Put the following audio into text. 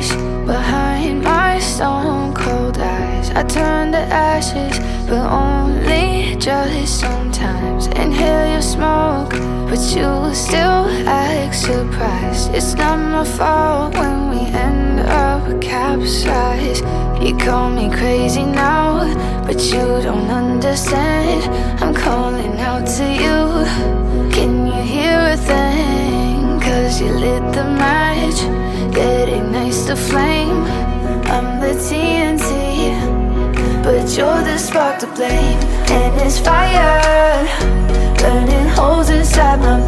face behind my stone cold eyes. I turn to ashes, but only just sometimes. Inhale your smoke, but you still act surprised. It's not my fault when we end up capsized. You call me crazy now, but you don't understand. I'm calling out to you. Can you hear a thing? 'Cause you lit the match that ignites the flame. I'm the TNT, but you're the spark to blame. And it's fire burning holes inside my